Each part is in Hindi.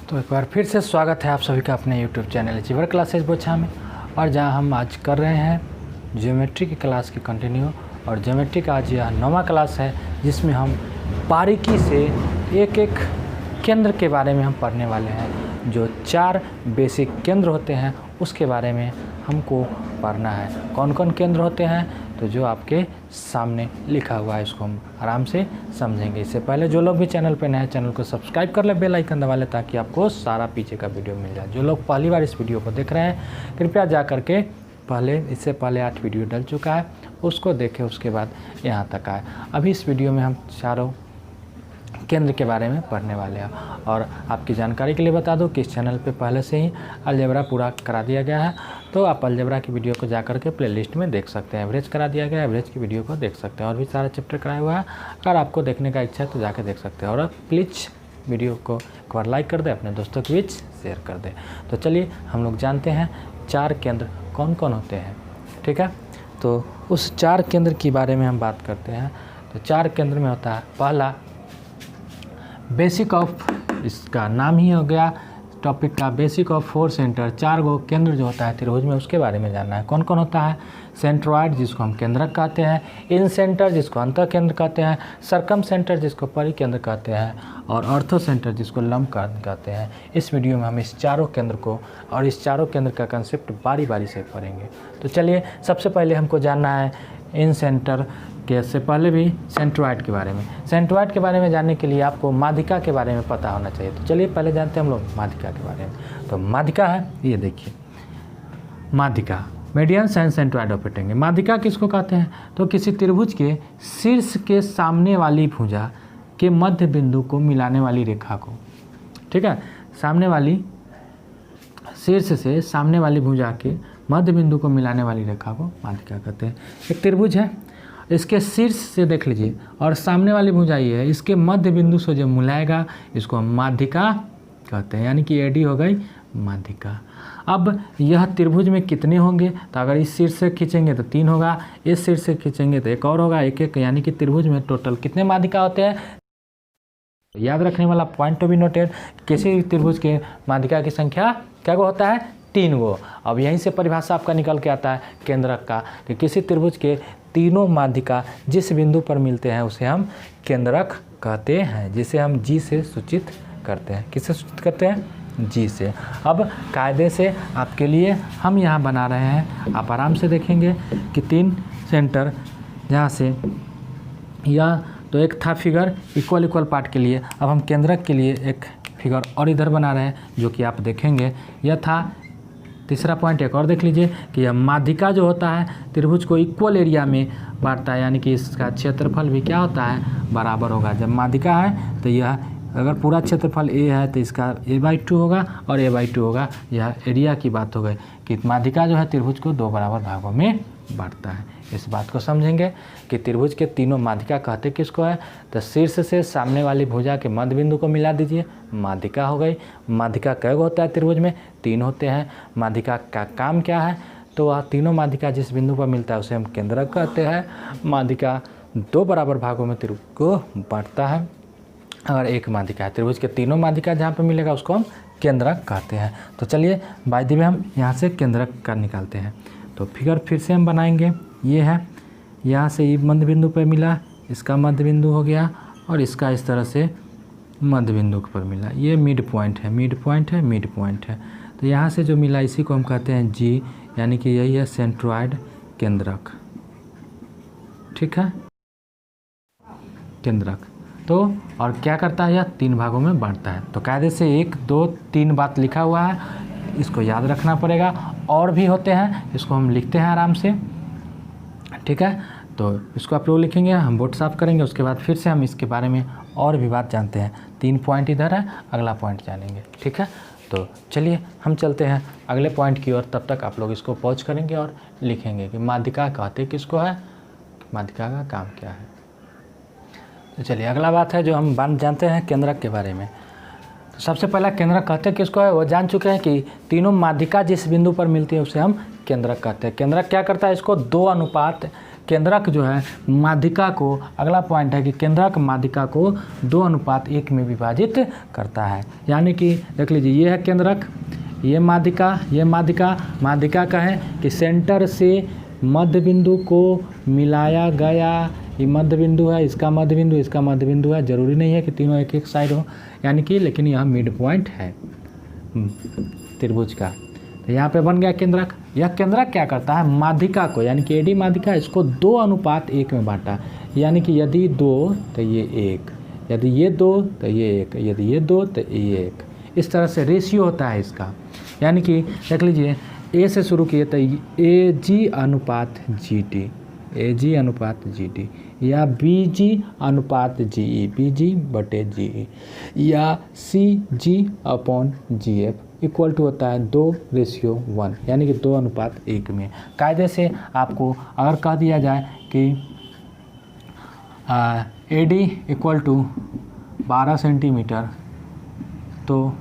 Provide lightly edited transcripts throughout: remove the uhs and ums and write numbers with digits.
तो एक बार फिर से स्वागत है आप सभी का अपने YouTube चैनल अचीवर क्लासेज बोछा में। और जहां हम आज कर रहे हैं ज्योमेट्री की क्लास की कंटिन्यू। और ज्योमेट्री का आज यह 9वां क्लास है जिसमें हम बारीकी से एक एक केंद्र के बारे में हम पढ़ने वाले हैं। जो 4 बेसिक केंद्र होते हैं उसके बारे में हमको पढ़ना है। कौन कौन केंद्र होते हैं तो जो आपके सामने लिखा हुआ है इसको हम आराम से समझेंगे। इससे पहले जो लोग भी चैनल पर नए हैं चैनल को सब्सक्राइब कर ले, बेल आइकन दबा ले ताकि आपको सारा पीछे का वीडियो मिल जाए। जो लोग पहली बार इस वीडियो को देख रहे हैं कृपया जा कर के इससे पहले 8 वीडियो डल चुका है उसको देखें, उसके बाद यहाँ तक आए। अभी इस वीडियो में हम चारों केंद्र के बारे में पढ़ने वाले हैं। और आपकी जानकारी के लिए बता दूं कि इस चैनल पे पहले से ही अलजेब्रा पूरा करा दिया गया है, तो आप अलजेब्रा की वीडियो को जा कर के प्लेलिस्ट में देख सकते हैं। एवरेज करा दिया गया है, एवरेज की वीडियो को देख सकते हैं। और भी सारा चैप्टर कराया हुआ है, अगर आपको देखने का इच्छा है तो जाकर देख सकते हैं। और प्लीज़ वीडियो को एक बार लाइक कर दें, अपने दोस्तों के बीच शेयर कर दें। तो चलिए हम लोग जानते हैं 4 केंद्र कौन कौन होते हैं। ठीक है, तो उस 4 केंद्र के बारे में हम बात करते हैं। तो 4 केंद्र में होता है पहला बेसिक ऑफ, इसका नाम ही हो गया टॉपिक का, बेसिक ऑफ 4 सेंटर। 4 गो केंद्र जो होता है त्रिभुज में उसके बारे में जानना है। कौन कौन होता है? सेंट्रॉइड जिसको हम केंद्रक कहते हैं, इन सेंटर जिसको अंतः केंद्र कहते हैं, सरकम सेंटर जिसको परिकेंद्र कहते हैं, और ऑर्थो सेंटर जिसको लंब कहते हैं। इस वीडियो में हम इस चारों केंद्र को और इस चारों केंद्र का कंसेप्ट बारी बारी से पढ़ेंगे। तो चलिए सबसे पहले हमको जानना है इन सेंटर के से पहले भी सेंट्रॉइड के बारे में। सेंट्रॉइड के बारे में जानने के लिए आपको माध्यिका के बारे में पता होना चाहिए। तो चलिए पहले जानते हैं हम लोग माध्यिका के बारे में। तो माध्यिका है, ये देखिए माध्यिका, median and centroid of rectangle. माध्यिका किसको कहते हैं? तो किसी त्रिभुज के शीर्ष के सामने वाली भुजा के मध्य बिंदु को मिलाने वाली रेखा को, ठीक है, सामने वाली शीर्ष से सामने वाली भुजा के मध्य बिंदु को मिलाने वाली रेखा को माध्यिका कहते हैं। एक त्रिभुज है, इसके शीर्ष से देख लीजिए और सामने वाली भुजा ये है, इसके मध्य बिंदु से जो मिलाएगा इसको हम माध्यिका कहते हैं, यानी कि एडी हो गई माध्यिका। अब यह त्रिभुज में कितने होंगे? तो अगर इस शीर्ष से खींचेंगे तो 3 होगा, इस शीर्ष से खींचेंगे तो 1 और होगा, 1 यानी कि त्रिभुज में टोटल कितने माध्यिका होते हैं? याद रखने वाला पॉइंट टू बी नोटेड, किसी भी त्रिभुज के माध्यिका की संख्या क्या को होता है? 3 गो। अब यहीं से परिभाषा आपका निकल के आता है केंद्रक का, कि किसी त्रिभुज के तीनों माध्यिका जिस बिंदु पर मिलते हैं उसे हम केंद्रक कहते हैं, जिसे हम जी से सूचित करते हैं। किससे सूचित करते हैं? जी से। अब कायदे से आपके लिए हम यहाँ बना रहे हैं, आप आराम से देखेंगे कि 3 सेंटर जहाँ से यह तो एक था फिगर इक्वल पार्ट के लिए। अब हम केंद्रक के लिए एक फिगर और इधर बना रहे हैं जो कि आप देखेंगे। यह था तीसरा पॉइंट। एक और देख लीजिए कि यह माध्यिका जो होता है त्रिभुज को इक्वल एरिया में बांटता है, यानी कि इसका क्षेत्रफल भी क्या होता है? बराबर होगा। जब माध्यिका है तो यह अगर पूरा क्षेत्रफल a है तो इसका a/2 होगा और a/2 होगा। यह एरिया की बात हो गई कि माध्यिका जो है त्रिभुज को 2 बराबर भागों में बांटता है। इस बात को समझेंगे कि त्रिभुज के तीनों माध्यिका कहते किसको है? तो शीर्ष से सामने वाली भुजा के मध्य बिंदु को मिला दीजिए, माध्यिका हो गई। माध्यिका कै गो होता है त्रिभुज में? 3 होते हैं। माध्यिका का काम क्या है? तो वह तीनों माध्यिका जिस बिंदु पर मिलता है उसे हम केंद्रक कहते हैं। माध्यिका 2 बराबर भागों में त्रिभुज को बांटता है। अगर एक माध्यिका है, त्रिभुज के तीनों माध्यिका जहाँ पर मिलेगा उसको हम केंद्रक कहते हैं। तो चलिए बाय द वे हम यहाँ से केंद्रक का निकालते हैं। तो फिगर फिर से हम बनाएंगे। ये है, यहाँ से ये मध्य बिंदु पर मिला, इसका मध्य बिंदु हो गया और इसका इस तरह से मध्य बिंदु पर मिला। ये मिड पॉइंट है, मिड पॉइंट है, मिड पॉइंट है। तो यहाँ से जो मिला इसी को हम कहते हैं जी, यानी कि यही है सेंट्रॉइड केंद्रक। ठीक है, केंद्रक। तो और क्या करता है? यह 3 भागों में बांटता है। तो कायदे से 1 2 3 बात लिखा हुआ है, इसको याद रखना पड़ेगा। और भी होते हैं, इसको हम लिखते हैं आराम से। ठीक है, तो इसको आप लोग लिखेंगे, हम बोर्ड साफ करेंगे, उसके बाद फिर से हम इसके बारे में और भी बात जानते हैं। 3 पॉइंट इधर है, अगला पॉइंट जानेंगे। ठीक है, तो चलिए हम चलते हैं अगले पॉइंट की ओर। तब तक आप लोग इसको पॉज करेंगे और लिखेंगे कि माध्यिका कहते किसको है, माध्यिका का काम क्या है। तो चलिए अगला बात है जो हम जानते हैं केंद्रक के बारे में। तो सबसे पहला केंद्रक कहते किसको है वो जान चुके हैं कि तीनों माध्यिका जिस बिंदु पर मिलती है उसे हम केंद्रक कहते हैं। केंद्रक क्या करता है? इसको 2 अनुपात केंद्रक जो है माध्यिका को, अगला पॉइंट है कि केंद्रक माध्यिका को 2:1 में विभाजित करता है। यानी कि देख लीजिए, ये है केंद्रक, ये माध्यिका का है कि सेंटर से मध्य बिंदु को मिलाया गया। ये मध्य बिंदु है, इसका मध्य बिंदु है। जरूरी नहीं है कि तीनों एक एक साइड हो, यानी कि, लेकिन यह मिड पॉइंट है त्रिभुज का। तो यहाँ पे बन गया केंद्रक। यह केंद्रक क्या करता है, माध्यिका को, यानी कि एडी माध्यिका, इसको 2:1 में बांटा। यानी कि यदि 2 तो ये 1, यदि ये 2 तो ये 1, यदि ये 2 तो ये 1। इस तरह से रेशियो होता है इसका। यानी कि देख लीजिए, ए से शुरू किए तो AG अनुपात GD, या BG अनुपात GE, BG/GE, या CG/GF इक्वल टू होता है 2:1, यानी कि 2:1 में। कायदे से आपको अगर कह दिया जाए कि AD इक्वल टू 12 सेंटीमीटर, तो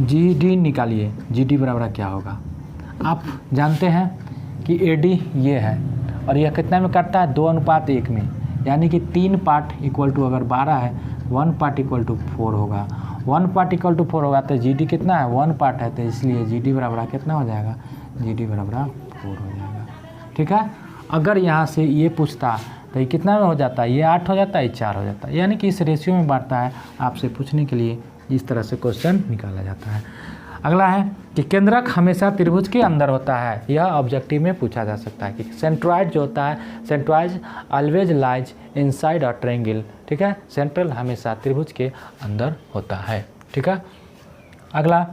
GD निकालिए, GD बराबर क्या होगा। आप जानते हैं कि AD ये है और यह कितना में करता है, 2:1 में। यानी कि 3 पार्ट इक्वल टू, अगर 12 है, 1 पार्ट इक्वल टू 4 होगा। 1 पार्ट इक्वल टू 4 होगा तो GD कितना है, 1 पार्ट है, तो इसलिए GD बराबर कितना हो जाएगा, GD बराबर 4 हो जाएगा। ठीक है। अगर यहाँ से ये पूछता तो ये कितना में हो जाता है, ये 8 हो जाता है, ये 4 हो जाता है। यानी कि इस रेशियो में बांटता है। आपसे पूछने के लिए इस तरह से क्वेश्चन निकाला जाता है। अगला है कि केंद्रक हमेशा त्रिभुज के अंदर होता है। यह ऑब्जेक्टिव में पूछा जा सकता है कि सेंट्रॉइड जो होता है, centroid always lies inside a triangle. ठीक है, सेंट्रल हमेशा त्रिभुज के अंदर होता है। ठीक है। अगला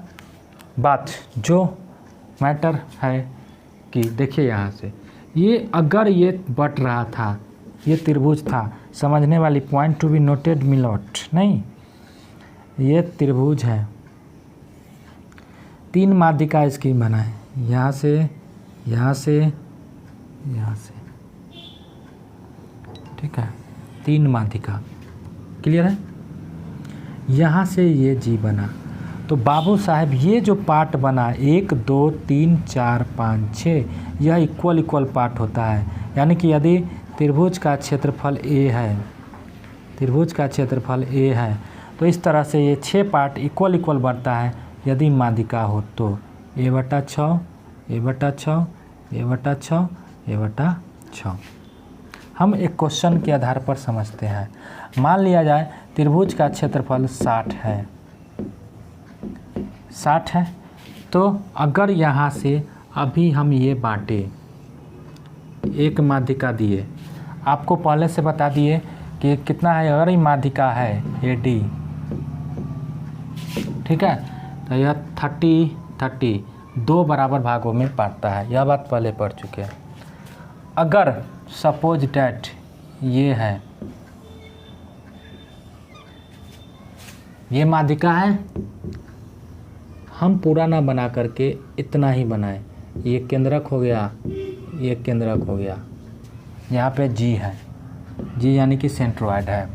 बात जो मैटर है कि देखिए, यहाँ से ये अगर ये बट रहा था, ये त्रिभुज था, समझने वाली पॉइंट टू बी नोटेड मिलॉट, नहीं, ये त्रिभुज है, 3 माध्यिका इसकी बना है, यहाँ से, यहाँ से, यहाँ से। ठीक है, 3 माध्यिका, क्लियर है। यहाँ से ये जी बना, तो बाबू साहब ये जो पार्ट बना 1 2 3 4 5 6, यह इक्वल पार्ट होता है। यानी कि यदि त्रिभुज का क्षेत्रफल A है, त्रिभुज का क्षेत्रफल A है, तो इस तरह से ये 6 पार्ट इक्वल बढ़ता है यदि माध्यिका हो तो। A/6, A/6, A/6, A/6। हम एक क्वेश्चन के आधार पर समझते हैं। मान लिया जाए त्रिभुज का क्षेत्रफल 60 है, 60 है, तो अगर यहाँ से अभी हम ये बांटे, एक माध्यिका दिए, आपको पहले से बता दिए कि कितना है, अगर ये माध्यिका है AD, ठीक है, तो यह 30 2 बराबर भागों में बांटता है। यह बात पहले पढ़ चुके हैं। अगर सपोज डैट ये है, ये माध्यिका है, हम पूरा ना बना करके इतना ही बनाए, ये केंद्रक हो गया, ये केंद्रक हो गया, यहाँ पे G है, G यानी कि सेंट्रोइड है।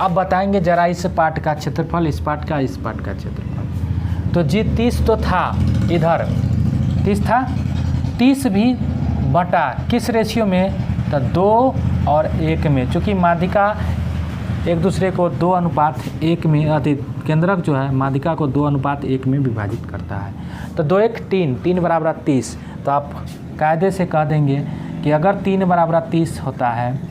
अब बताएंगे जरा इस पार्ट का क्षेत्रफल, इस पार्ट का क्षेत्रफल। तो G 30 तो था, इधर 30 था, 30 भी बटा किस रेशियो में, तो 2 और 1 में। चूँकि माध्यिका एक दूसरे को 2:1 में, केंद्रक जो है माध्यिका को 2:1 में विभाजित करता है। तो 2 1 3, 3 बराबर 30। तो आप कायदे से कह देंगे कि अगर 3 बराबर 30 होता है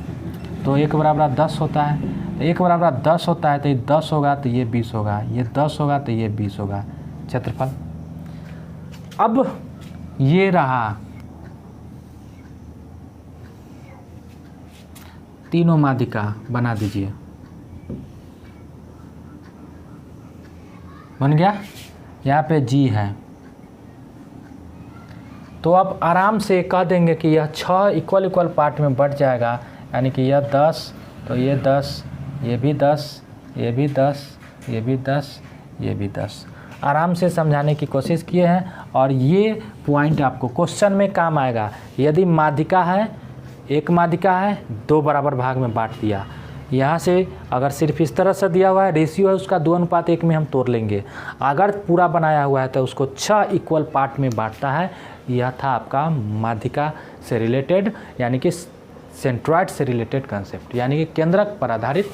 तो 1 बराबर 10 होता है। तो 1 बराबर 10 होता है तो ये 10 होगा, तो ये 20 होगा, ये 10 होगा तो ये 20 होगा क्षेत्रफल। अब ये रहा तीनों माध्यिका, बना दीजिए, बन गया। यहाँ पे G है, तो अब आराम से कह देंगे कि यह 6 इक्वल पार्ट में बढ़ जाएगा। यानी कि यह 10, तो ये 10, ये भी 10, ये भी 10, ये भी 10, ये भी 10। आराम से समझाने की कोशिश किए हैं और ये पॉइंट आपको क्वेश्चन में काम आएगा। यदि माध्यिका है, एक माध्यिका है, 2 बराबर भाग में बांट दिया। यहाँ से अगर सिर्फ इस तरह से दिया हुआ है, रेशियो है उसका 2:1 में हम तोड़ लेंगे। अगर पूरा बनाया हुआ है तो उसको 6 इक्वल पार्ट में बांटता है। यह था आपका माध्यिका से रिलेटेड यानी कि सेंट्रॉइड से रिलेटेड कंसेप्ट, यानी कि केंद्रक पर आधारित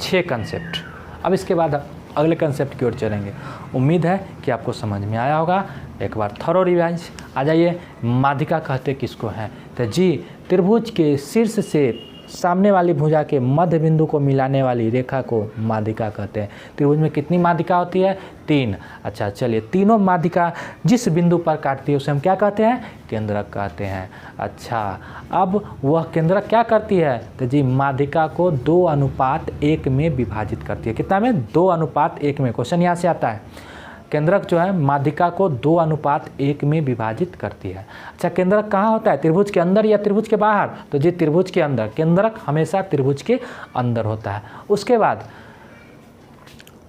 6 कंसेप्ट। अब इसके बाद अगले कंसेप्ट की ओर चलेंगे। उम्मीद है कि आपको समझ में आया होगा। एक बार थॉरो रिवाइज। आ जाइए, माध्यिका कहते किसको हैं? तो जी, त्रिभुज के शीर्ष से सामने वाली भुजा के मध्य बिंदु को मिलाने वाली रेखा को माध्यिका कहते हैं। त्रिभुज में कितनी माध्यिका होती है? 3। अच्छा चलिए, तीनों माध्यिका जिस बिंदु पर काटती है उसे हम क्या कहते हैं? केंद्रक कहते हैं। अच्छा, अब वह केंद्रक क्या करती है? तो जी, माध्यिका को 2:1 में विभाजित करती है। कितना में? 2:1 में। क्वेश्चन यहाँ से आता है। केंद्रक जो है माध्यिका को 2:1 में विभाजित करती है। अच्छा, केंद्रक कहाँ होता है? त्रिभुज के अंदर या त्रिभुज के बाहर? तो जी, त्रिभुज के अंदर। केंद्रक हमेशा त्रिभुज के अंदर होता है। उसके बाद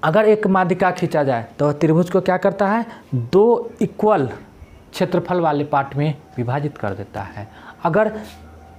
अगर एक माध्यिका खींचा जाए तो त्रिभुज को क्या करता है? 2 इक्वल क्षेत्रफल वाले पार्ट में विभाजित कर देता है। अगर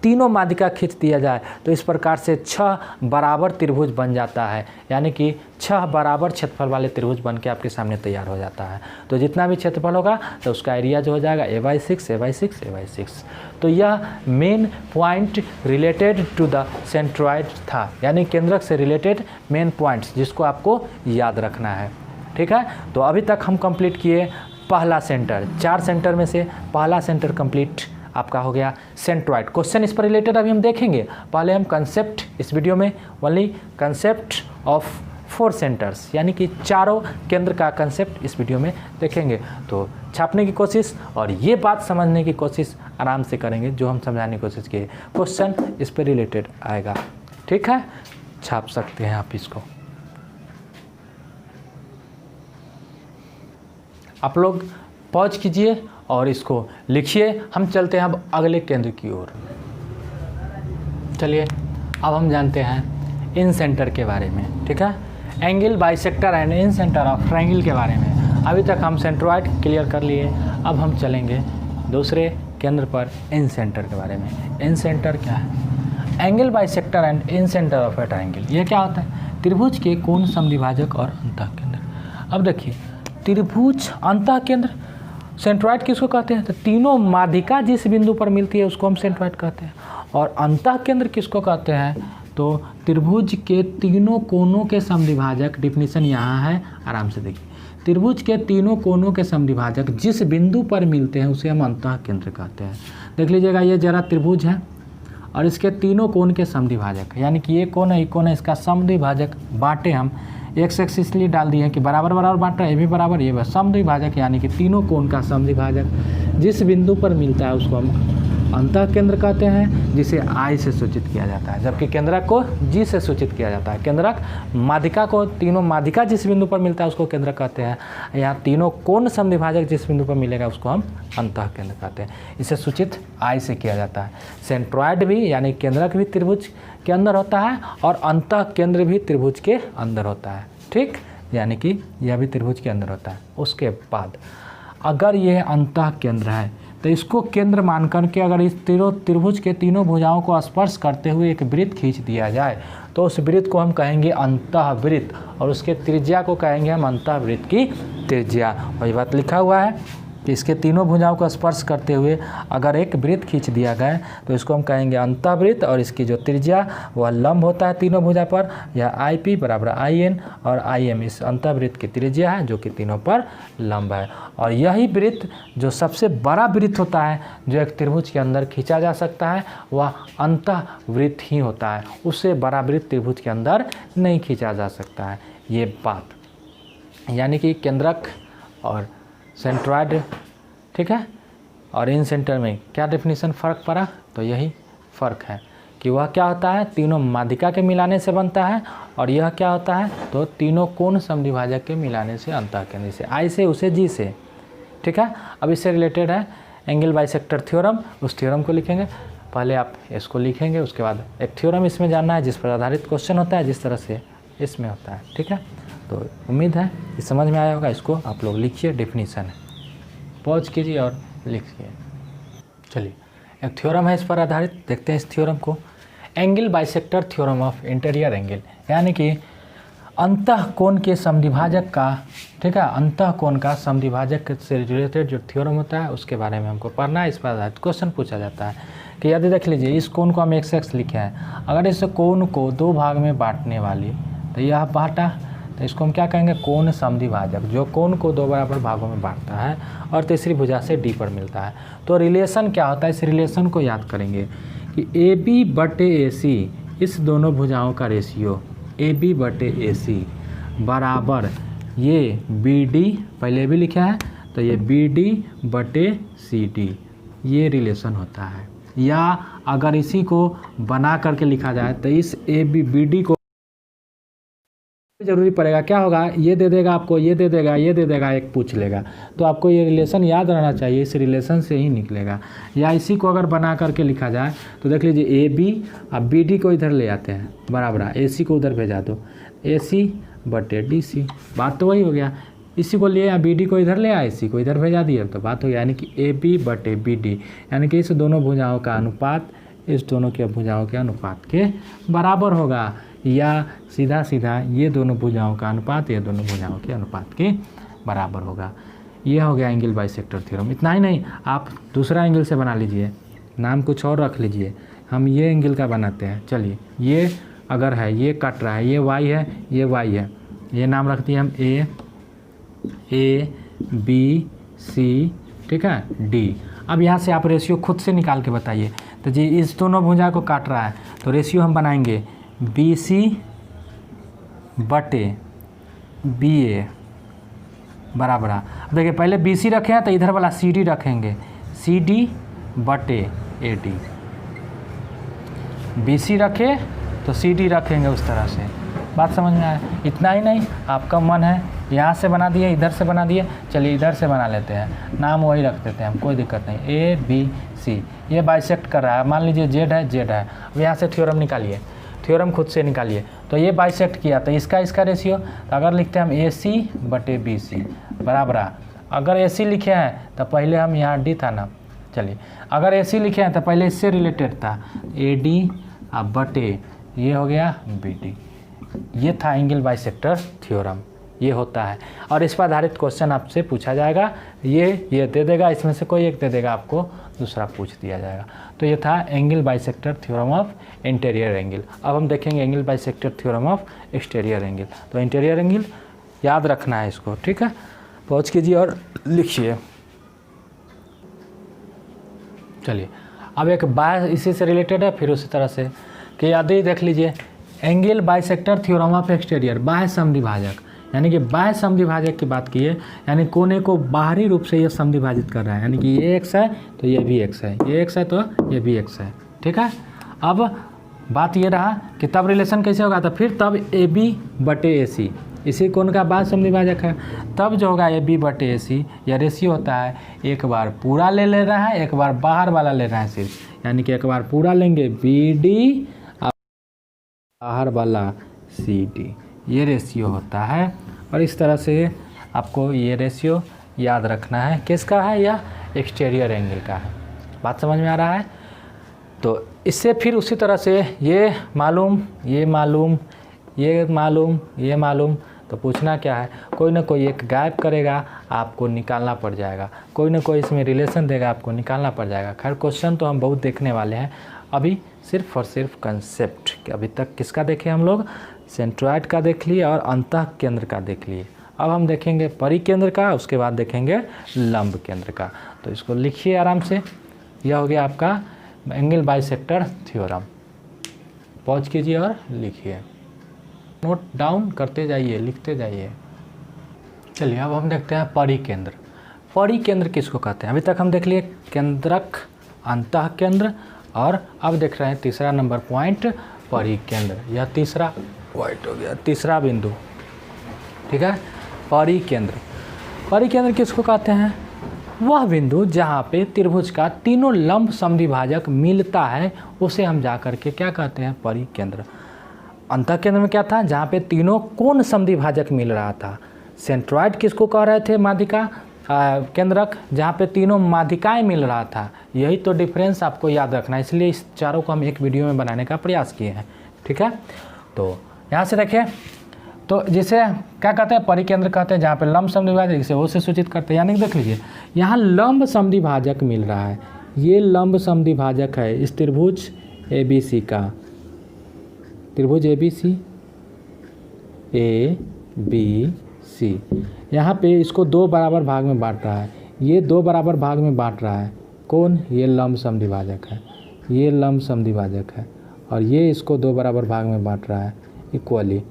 तीनों माध्यिका खींच दिया जाए तो इस प्रकार से 6 बराबर त्रिभुज बन जाता है, यानी कि 6 बराबर क्षेत्रफल वाले त्रिभुज बन के आपके सामने तैयार हो जाता है। तो जितना भी क्षेत्रफल होगा तो उसका एरिया जो हो जाएगा a/6 a/6 a/6। तो यह main point related to the centroid था, यानी केंद्रक से रिलेटेड मेन पॉइंट्स जिसको आपको याद रखना है। ठीक है, तो अभी तक हम कंप्लीट किए पहला सेंटर। 4 सेंटर में से पहला सेंटर कंप्लीट आपका हो गया सेंट्रॉइड। क्वेश्चन इस पर रिलेटेड अभी हम देखेंगे। पहले हम कंसेप्ट इस वीडियो में ओनली कंसेप्ट ऑफ 4 सेंटर्स, यानी कि 4 केंद्र का कंसेप्ट इस वीडियो में देखेंगे। तो छापने की कोशिश और ये बात समझने की कोशिश आराम से करेंगे जो हम समझाने की कोशिश किए। क्वेश्चन इस पर रिलेटेड आएगा। ठीक है, छाप सकते हैं आप इसको। आप लोग पॉज कीजिए और इसको लिखिए। हम चलते हैं अब अगले केंद्र की ओर। चलिए, अब हम जानते हैं इन सेंटर के बारे में। ठीक है, angle, bisector and in centre of triangle के बारे में। अभी तक हम सेंट्रॉइड क्लियर कर लिए। अब हम चलेंगे दूसरे केंद्र पर, इन सेंटर के बारे में। इन सेंटर क्या है? Angle, bisector and in centre of A triangle. ये क्या होता है? त्रिभुज के कोण समद्विभाजक और अंतः केंद्र। अब देखिए, त्रिभुज, अंतः केंद्र, सेंट्रॉइड किसको कहते हैं? तो तीनों माध्यिका जिस बिंदु पर मिलती है उसको हम सेंट्रॉइड कहते हैं। और अंतः केंद्र किसको कहते हैं? तो त्रिभुज के तीनों कोनों के समद्विभाजक। डिफिनीशन यहाँ है, आराम से देखिए। त्रिभुज के तीनों कोनों के समद्विभाजक जिस बिंदु पर मिलते हैं उसे हम अंतः केंद्र कहते हैं। देख लीजिएगा, ये जरा त्रिभुज है और इसके तीनों कोण के समद्विभाजक, यानी कि ये कोण है, ये कोण है, इसका समद्विभाजक बांटे हम x इसलिए डाल दिए हैं कि बराबर बराबर बांटा, ये भी बराबर, ये बस समद्विभाजक, यानी कि तीनों कोण का समद्विभाजक जिस बिंदु पर मिलता है उसको हम अंतः केंद्र कहते हैं, जिसे I से सूचित किया जाता है, जबकि केंद्रक को G से सूचित किया जाता है। केंद्रक माध्यिका को, तीनों माध्यिका जिस बिंदु पर मिलता है उसको केंद्रक कहते हैं। यहाँ तीनों कोण समद्विभाजक जिस बिंदु पर मिलेगा उसको हम अंतः केंद्र कहते हैं। इसे सूचित I से किया जाता है। सेंट्रॉइड भी यानी केंद्रक भी त्रिभुज के अंदर होता है और अंतः केंद्र भी त्रिभुज के अंदर होता है। ठीक, यानी कि यह भी त्रिभुज के अंदर होता है। उसके बाद अगर यह अंतः केंद्र है तो इसको केंद्र मानकर के अगर इस त्रिभुज के तीनों भुजाओं को स्पर्श करते हुए एक वृत्त खींच दिया जाए तो उस वृत्त को हम कहेंगे अंतःवृत्त, और उसके त्रिज्या को कहेंगे हम अंतःवृत्त की त्रिज्या। वही बात लिखा हुआ है कि इसके तीनों भुजाओं को स्पर्श करते हुए अगर एक वृत्त खींच दिया गया तो इसको हम कहेंगे अंतःवृत्त, और इसकी जो त्रिज्या वह लंब होता है तीनों भुजा पर। यह IP बराबर IN और IM इस अंतःवृत्त की त्रिज्या है जो कि तीनों पर लंब है। और यही वृत्त जो सबसे बड़ा वृत्त होता है जो एक त्रिभुज के अंदर खींचा जा सकता है वह अंतःवृत्त ही होता है, उससे बड़ा वृत्त त्रिभुज के अंदर नहीं खींचा जा सकता है। ये बात, यानी कि केंद्रक और सेंट्रॉइड, ठीक है, और इन सेंटर में क्या डेफिनेशन फ़र्क पड़ा? तो यही फ़र्क है कि वह क्या होता है, तीनों माध्यिका के मिलाने से बनता है, और यह क्या होता है, तो तीनों कोण समद्विभाजक के मिलाने से अंतः केंद्र से I से उसे G से। ठीक है, अब इससे रिलेटेड है एंगल बाइसेक्टर थ्योरम, उस थ्योरम को लिखेंगे। पहले आप इसको लिखेंगे, उसके बाद एक थ्योरम इसमें जानना है जिस पर आधारित क्वेश्चन होता है जिस तरह से इसमें होता है। ठीक है, तो उम्मीद है कि समझ में आया होगा। इसको आप लोग लिखिए, डेफिनीशन है, पॉज कीजिए और लिखिए। चलिए, एक थ्योरम है इस पर आधारित, देखते हैं इस थ्योरम को। Angle bisector theorem of interior angle, यानी कि अंतः कोण के समद्विभाजक का, ठीक है, अंतः कोण का समद्विभाजक से रिलेटेड जो थ्योरम होता है उसके बारे में हमको पढ़ना है। इस पर आधारित क्वेश्चन पूछा जाता है कि यदि देख लीजिए इस कोण को हम x लिखे हैं, अगर इस कोण को दो भाग में बांटने वाली, तो यह बांटा, तो इसको हम क्या कहेंगे, कोण समद्विभाजक, जो कोण को दो बराबर भागों में बांटता है और तीसरी भुजा से डी पर मिलता है। तो रिलेशन क्या होता है, इस रिलेशन को याद करेंगे कि AB/AC, इस दोनों भुजाओं का रेशियो AB/AC बराबर ये BD, पहले भी लिखा है, तो ये BD/CD, ये रिलेशन होता है। या अगर इसी को बना करके लिखा जाए तो इस BD को जरूरी पड़ेगा, क्या होगा, ये दे देगा आपको, ये दे देगा, ये दे देगा, एक पूछ लेगा, तो आपको ये रिलेशन याद रहना चाहिए, इस रिलेशन से ही निकलेगा। या इसी को अगर बना करके लिखा जाए तो देख लीजिए AB, अब BD को इधर ले आते हैं बराबर, AC को उधर भेजा दो, AC/DC, बात तो वही हो गया। इसी को लिए BD को इधर ले आए, AC को इधर भेजा दिया, तो बात हो गया, यानी कि AB/BD, यानी कि इस दोनों भुजाओं का अनुपात इस दोनों के भुजाओं के अनुपात के बराबर होगा। या सीधा सीधा ये दोनों भुजाओं का अनुपात ये दोनों भुजाओं के अनुपात के बराबर होगा। ये हो गया एंगल बाइसेक्टर थ्योरम। इतना ही नहीं, आप दूसरा एंगल से बना लीजिए, नाम कुछ और रख लीजिए। हम ये एंगल का बनाते हैं, चलिए, ये अगर है, ये कट रहा है, ये y है, ये y है, ये नाम रख दिए हम A B C, ठीक है, D। अब यहाँ से आप रेशियो खुद से निकाल के बताइए। तो जी इस दोनों भुजा को काट रहा है, तो रेशियो हम बनाएंगे BC/BA बराबर। अब देखिए पहले BC रखे हैं तो इधर वाला CD रखेंगे, CD/AD। BC रखे तो CD रखेंगे, उस तरह से। बात समझ में आया? इतना ही नहीं, आपका मन है यहाँ से बना दिए, इधर से बना दिए, चलिए इधर से बना लेते हैं, नाम वही रख देते हैं हम, कोई दिक्कत नहीं। ABC, ये बाइसेक्ट कर रहा है, मान लीजिए Z है। अब यहाँ से थ्योरम निकालिए, थ्योरम खुद से निकालिए। तो ये बाइसेक्ट किया, तो इसका रेशियो, तो अगर लिखते हैं हम AC/BC बराबर, अगर AC लिखे हैं तो पहले हम यहाँ D था ना, चलिए अगर AC लिखे हैं तो पहले इससे रिलेटेड था AD/, ये हो गया BD। ये था एंगल बाइसेक्टर थ्योरम, ये होता है। और इस पर आधारित क्वेश्चन आपसे पूछा जाएगा, ये दे देगा, इसमें से कोई एक दे देगा, आपको दूसरा पूछ दिया जाएगा। तो ये था angle bisector theorem of interior angle. अब हम देखेंगे angle bisector theorem of exterior angle. तो इंटीरियर एंगल याद रखना है इसको, ठीक है, पहुँच कीजिए और लिखिए। चलिए अब एक बाय इसी से रिलेटेड है, फिर उसी तरह से कि यदि देख लीजिए angle bisector theorem of exterior, बाह्य समद्विभाजक, यानी कि बाह्य समद्विभाजक की बात की है, यानी कोने को बाहरी रूप से ये समद्विभाजित कर रहा है, यानी कि ये x है तो ये भी x है, ये x है तो ये भी x है, ठीक है। अब बात ये रहा कि तब रिलेशन कैसे होगा, तो फिर तब AB/AC, इसी कोण का बाह्य समद्विभाजक है, तब जो होगा AB/AC, यह रेशियो होता है, एक बार पूरा ले रहा है, एक बार बाहर वाला ले रहा है सिर्फ, यानी कि एक बार पूरा लेंगे BD, बाहर वाला CD, ये रेशियो होता है। और इस तरह से आपको ये रेशियो याद रखना है, किसका है, या एक्सटीरियर एंगल का है। बात समझ में आ रहा है? तो इससे फिर उसी तरह से ये मालूम, ये मालूम, ये मालूम, ये मालूम, तो पूछना क्या है, कोई ना कोई एक गायब करेगा, आपको निकालना पड़ जाएगा, कोई ना कोई इसमें रिलेशन देगा, आपको निकालना पड़ जाएगा। खैर क्वेश्चन तो हम बहुत देखने वाले हैं, अभी सिर्फ और सिर्फ कंसेप्ट। अभी तक किसका देखे हम लोग, सेंट्रॉइड का देख लिए और अंतः केंद्र का देख लिए। अब हम देखेंगे परिकेंद्र का, उसके बाद देखेंगे लंब केंद्र का। तो इसको लिखिए आराम से, यह हो गया आपका एंगल बाइसेक्टर थ्योरम। पॉज कीजिए और लिखिए, नोट डाउन करते जाइए, लिखते जाइए। चलिए अब हम देखते हैं परिकेंद्र। परिकेंद्र किसको कहते हैं? अभी तक हम देख लिए केंद्रक, अंतः केंद्र, और अब देख रहे हैं तीसरा नंबर पॉइंट परिकेंद्र। यह तीसरा पॉइंट हो गया, तीसरा बिंदु, ठीक है, परिकेंद्र। परिकेंद्र किसको कहते हैं? वह बिंदु जहाँ पे त्रिभुज का तीनों लंब समद्विभाजक मिलता है, उसे हम जा कर के क्या कहते हैं, परिकेंद्र। अंतः केंद्र में क्या था, जहाँ पे तीनों कोण समद्विभाजक मिल रहा था। सेंट्रॉइड किसको कह रहे थे, माध्यिका केंद्रक, जहाँ पे तीनों माध्यिकाएं मिल रहा था। यही तो डिफरेंस आपको याद रखना है, इसलिए इस चारों को हम एक वीडियो में बनाने का प्रयास किए हैं, ठीक है। तो यहाँ से देखिए तो जिसे क्या कहते हैं, परिकेंद्र कहते हैं, जहाँ पे लंब समद्विभाजक इसे ओ से सूचित करते हैं। यानी कि देख लीजिए यहाँ लंब समद्विभाजक मिल रहा है, ये लंब समद्विभाजक है इस त्रिभुज ABC का, त्रिभुज ABC यहाँ पे इसको 2 बराबर भाग में बांट रहा है, ये 2 बराबर भाग में बांट रहा है। कौन? ये लंब समद्विभाजक है, ये लंब समद्विभाजक है, और ये इसको 2 बराबर भाग में बांट रहा है इक्वली।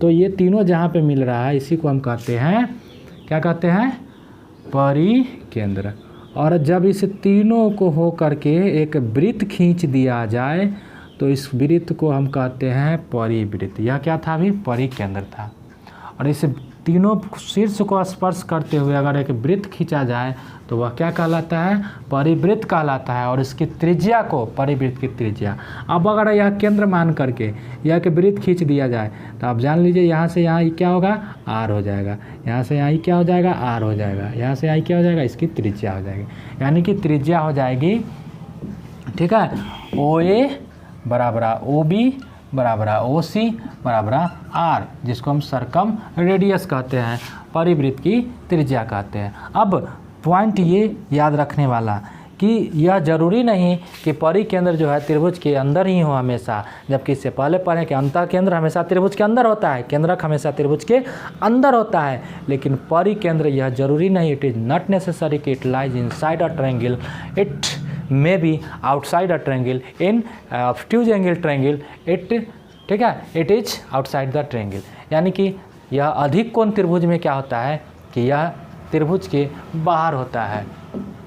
तो ये तीनों जहाँ पे मिल रहा है इसी को हम कहते हैं, क्या कहते हैं, परिकेंद्र। और जब इस तीनों को हो करके एक वृत्त खींच दिया जाए तो इस वृत्त को हम कहते हैं परिवृत्त। यह क्या था अभी? परिकेंद्र था। और इस तीनों शीर्ष को स्पर्श करते हुए अगर एक वृत्त खींचा जाए तो वह क्या कहलाता है? परिवृत्त कहलाता है। और इसकी त्रिज्या को, परिवृत्त की त्रिज्या, अब अगर यह केंद्र मान करके यह एक वृत्त खींच दिया जाए तो आप जान लीजिए यहाँ से यहाँ क्या होगा? R हो जाएगा, यहाँ से यहाँ क्या हो जाएगा? R हो जाएगा, यहाँ से यहाँ क्या हो जाएगा? इसकी त्रिज्या हो जाएगी। यानी कि त्रिज्या हो जाएगी, ठीक है, OA बराबर OB बराबर OC बराबर R, जिसको हम सर्कम रेडियस कहते हैं, परिवृत्त की त्रिज्या कहते हैं। अब पॉइंट ये याद रखने वाला कि यह जरूरी नहीं कि परिकेंद्र जो है त्रिभुज के अंदर ही हो हमेशा, जबकि इससे पहले पढ़े कि अंतः केंद्र हमेशा त्रिभुज के अंदर होता है, केंद्रक हमेशा त्रिभुज के अंदर होता है। लेकिन परिकेंद्र यह जरूरी नहीं, इट इज़ नॉट नेसेसरी कि it lies inside a triangle, it may be outside a triangle, in obtuse angle triangle it, ठीक है, it is outside the triangle. यानी कि यह अधिक कोण त्रिभुज में क्या होता है कि यह त्रिभुज के बाहर होता है,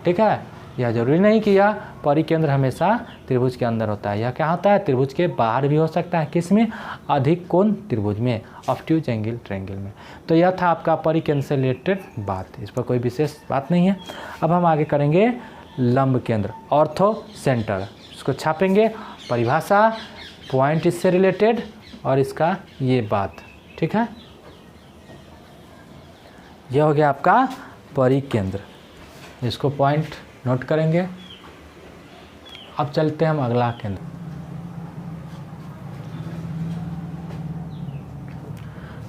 ठीक है। यह जरूरी नहीं कि यह परिकेंद्र हमेशा त्रिभुज के अंदर होता है, यह क्या होता है? त्रिभुज के बाहर भी हो सकता है। किस में? अधिक कोण त्रिभुज में, ऑब्ट्यूज एंगल ट्रायंगल में। तो यह था आपका परिकेंद्र से रिलेटेड बात, इस पर कोई विशेष बात नहीं है। अब हम आगे करेंगे लंब केंद्र, ऑर्थो सेंटर, इसको छापेंगे, परिभाषा, पॉइंट इससे रिलेटेड और इसका ये बात, ठीक है। यह हो गया आपका परिकेंद्र, इसको पॉइंट नोट करेंगे। अब चलते हैं हम अगला केंद्र।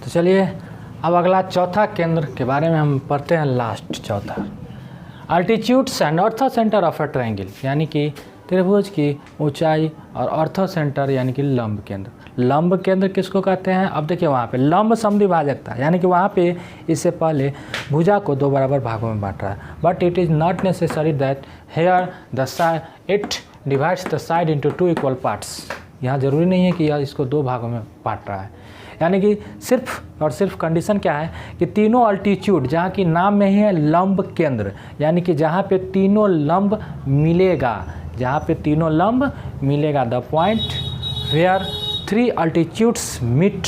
तो चलिए अब अगला चौथा केंद्र के बारे में हम पढ़ते हैं, लास्ट चौथा, altitudes and ortho centre of a triangle, यानी कि त्रिभुज की ऊंचाई और ऑर्थो सेंटर यानी कि लंब केंद्र। लंब केंद्र किसको कहते हैं? अब देखिए वहाँ पे लंब समद्विभाजक था, यानी कि वहाँ पे इससे पहले भुजा को 2 बराबर भागों में बांट रहा है, but it is not necessary that here the side it divides the side into 2 equal parts. यहाँ जरूरी नहीं है कि यह इसको 2 भागों में बांट रहा है, यानी कि सिर्फ और सिर्फ कंडीशन क्या है कि तीनों अल्टीट्यूड, जहाँ की नाम में ही है लंब केंद्र, यानी कि जहाँ पे तीनों लंब मिलेगा, जहाँ पे तीनों लंब मिलेगा, the point where 3 altitudes meet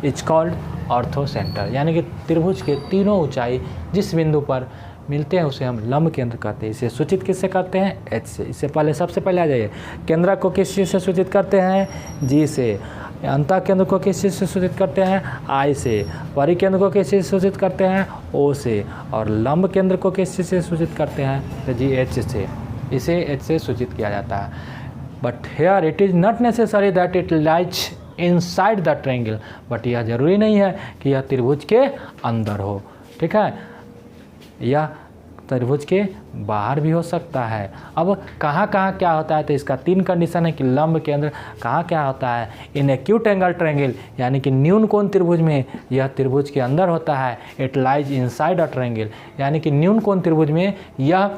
is called orthocentre, यानी कि त्रिभुज के तीनों ऊंचाई जिस बिंदु पर मिलते हैं उसे हम लंब केंद्र कहते हैं। इसे सूचित किससे करते हैं? H से। इससे पहले सबसे पहले आ जाइए, केंद्र को किस चीज़ से सूचित करते हैं? G से। अंतः केंद्र को किस चीज़ से सूचित करते हैं? I से। परिकेंद्र को किस चीज़ से सूचित करते हैं? O से। और लंब केंद्र को किस चीज़ से सूचित करते हैं? तो जी H से। इसे H से सूचित किया जाता है। But here it is not necessary that it lies inside the triangle, but यह जरूरी नहीं है कि यह त्रिभुज के अंदर हो, ठीक है, यह त्रिभुज के बाहर भी हो सकता है। अब कहाँ कहाँ क्या होता है? तो इसका 3 कंडीशन है कि लंब केंद्र कहाँ क्या होता है? इन एक्यूट एंगल ट्रायंगल, यानी कि न्यून कोण त्रिभुज में यह त्रिभुज के अंदर होता है। It lies inside a triangle, यानी कि न्यून कोण त्रिभुज में यह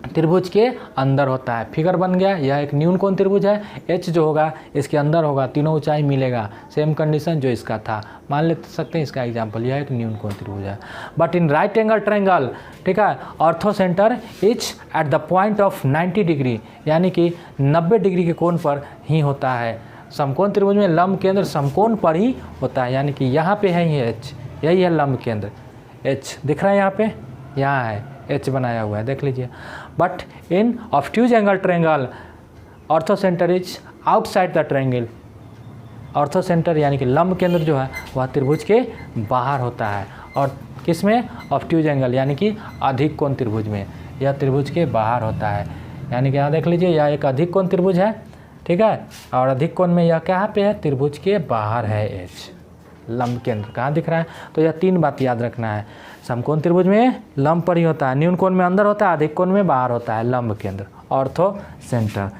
त्रिभुज के अंदर होता है। फिगर बन गया, यह एक न्यून कोण त्रिभुज है, H जो होगा इसके अंदर होगा, तीनों ऊंचाई मिलेगा, सेम कंडीशन जो इसका था। मान ले सकते हैं इसका एग्जांपल, यह एक न्यून कोण त्रिभुज है। But in right angle triangle, ठीक है, ortho centre is at the point of 90 degree, यानी कि 90 डिग्री के कोण पर ही होता है। समकोण त्रिभुज में लंब केंद्र समकोण पर ही होता है, यानी कि यहाँ पे है ये H, यही है लंब केंद्र। H दिख रहा है यहाँ पे, यहाँ है H बनाया हुआ है, देख लीजिए। But in obtuse angle triangle ortho centre is outside the triangle. Ortho centre यानी कि लंब केंद्र जो है वह त्रिभुज के बाहर होता है, और किस में? ऑब्ट्यूज एंगल यानी कि अधिक कोण त्रिभुज में, यह त्रिभुज के बाहर होता है। यानी कि यहाँ देख लीजिए, यह एक अधिक कोण त्रिभुज है, ठीक है, और अधिक कोण में यह कहाँ पे है? त्रिभुज के बाहर है H, लंब केंद्र कहाँ दिख रहा है। तो यह 3 बात याद रखना है, समकोण त्रिभुज में लंब पर ही होता है, न्यून कोण में अंदर होता है, अधिक कोण में बाहर होता है लंब केंद्र, ऑर्थो सेंटर।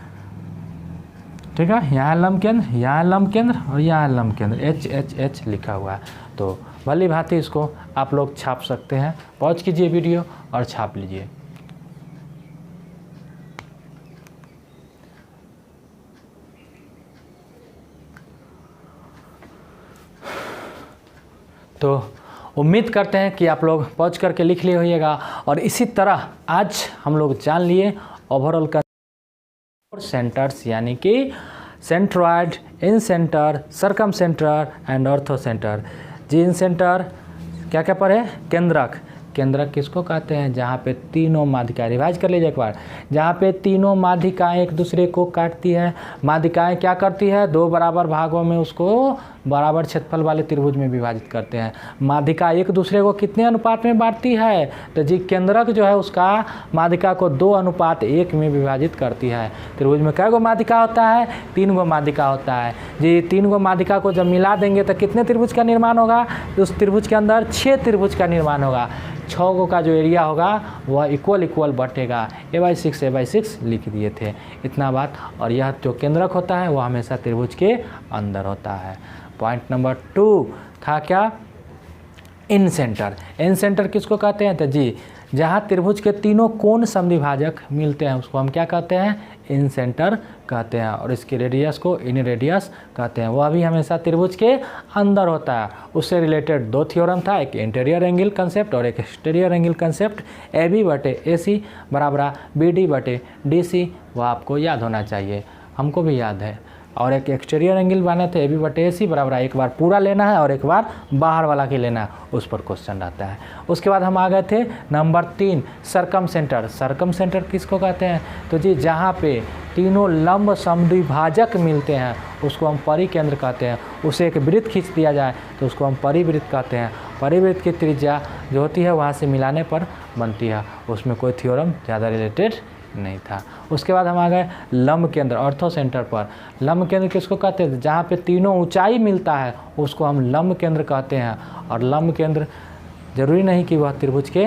ठीक है, यहाँ लंब केंद्र, यहाँ लंब केंद्र और यहाँ लंब केंद्र, एच एच एच लिखा हुआ है। तो भली भांति इसको आप लोग छाप सकते हैं। पॉज कीजिए वीडियो और छाप लीजिए। तो उम्मीद करते हैं कि आप लोग पॉज करके लिख लिए होइएगा। और इसी तरह आज हम लोग जान लिए ओवरऑल का सेंटर्स, यानी कि centroid, incentre, circumcentre and orthocentre. जी इन सेंटर क्या क्या पढ़े, केंद्रक। केंद्रक किसको कहते हैं, जहाँ पे तीनों माध्यिकाएं, रिवाइज कर लीजिए एक बार, जहाँ पे तीनों माध्यिकाएं एक दूसरे को काटती है। माध्यिकाएं क्या करती है, 2 बराबर भागों में उसको बराबर क्षेत्रफल वाले त्रिभुज में विभाजित करते हैं। माध्यिका एक दूसरे को कितने अनुपात में बांटती है, तो जी केंद्रक जो है उसका माध्यिका को 2:1 में विभाजित करती है। त्रिभुज में कै गो माध्यिका होता है, 3 गो माध्यिका होता है। जी 3 गो माध्यिका को जब मिला देंगे तो कितने त्रिभुज का निर्माण होगा, तो उस त्रिभुज के अंदर 6 त्रिभुज का निर्माण होगा। 6 गो का जो एरिया होगा वह इक्वल बटेगा। a/6 लिख दिए थे, इतना बात। और यह जो केंद्रक होता है वह हमेशा त्रिभुज के अंदर होता है। पॉइंट नंबर 2 था क्या, इन सेंटर। इन सेंटर किसको कहते हैं, तो जी जहाँ त्रिभुज के तीनों कोण समद्विभाजक मिलते हैं उसको हम क्या कहते हैं, इन सेंटर कहते हैं। और इसके रेडियस को इन रेडियस कहते हैं। वह भी हमेशा त्रिभुज के अंदर होता है। उससे रिलेटेड 2 थ्योरम था, एक इंटीरियर एंगल कंसेप्ट और एक एक्सटीरियर एंगल कंसेप्ट। AB/AC बराबर BD/DC, वह आपको याद होना चाहिए, हमको भी याद है। और एक एक्सटीरियर एंगल बने थे AB/AC बराबर, एक बार पूरा लेना है और एक बार बाहर वाला के लेना है, उस पर क्वेश्चन रहता है। उसके बाद हम आ गए थे number 3, circum centre. Circum centre किसको कहते हैं, तो जी जहाँ पे तीनों लंब समद्विभाजक मिलते हैं उसको हम परिकेंद्र कहते हैं। उसे एक वृत्त खींच दिया जाए तो उसको हम परिवृत्त कहते हैं। परिवृत्त की त्रिज्या जो होती है वहाँ से मिलाने पर बनती है, उसमें कोई थ्योरम ज़्यादा रिलेटेड नहीं था। उसके बाद हम आ गए लंब केंद्र, ऑर्थो सेंटर पर। लंब केंद्र किसको कहते हैं, जहाँ पे तीनों ऊंचाई मिलता है उसको हम लंब केंद्र कहते हैं। और लंब केंद्र जरूरी नहीं कि वह त्रिभुज के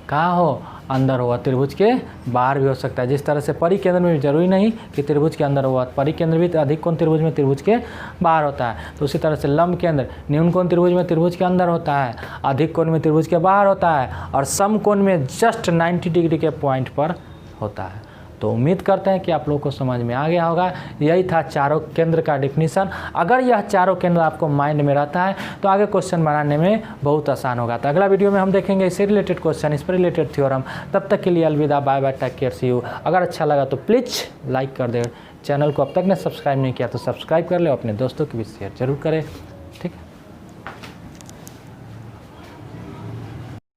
कहाँ हो, अंदर हो, त्रिभुज के बाहर भी हो सकता है। जिस तरह से परिकेंद्र में भी जरूरी नहीं कि त्रिभुज के अंदर हुआ, परिकेंद्र भी अधिक कोण त्रिभुज में त्रिभुज के बाहर होता है। तो उसी तरह से लंब केंद्र न्यून कोण त्रिभुज में त्रिभुज के अंदर होता है, अधिक कोण में त्रिभुज के बाहर होता है, और सम कोण में जस्ट 90 डिग्री के पॉइंट पर होता है। तो उम्मीद करते हैं कि आप लोगों को समझ में आ गया होगा। यही था चारों केंद्र का डेफिनीशन। अगर यह चारों केंद्र आपको माइंड में रहता है तो आगे क्वेश्चन बनाने में बहुत आसान होगा। तो अगला वीडियो में हम देखेंगे इससे रिलेटेड क्वेश्चन, इस पर रिलेटेड थ्योरम। तब तक के लिए अलविदा, bye bye, take care, see you. अगर अच्छा लगा तो प्लीज़ लाइक कर दे। चैनल को अब तक ने सब्सक्राइब नहीं किया तो सब्सक्राइब कर ले, अपने दोस्तों के बीच शेयर जरूर करें।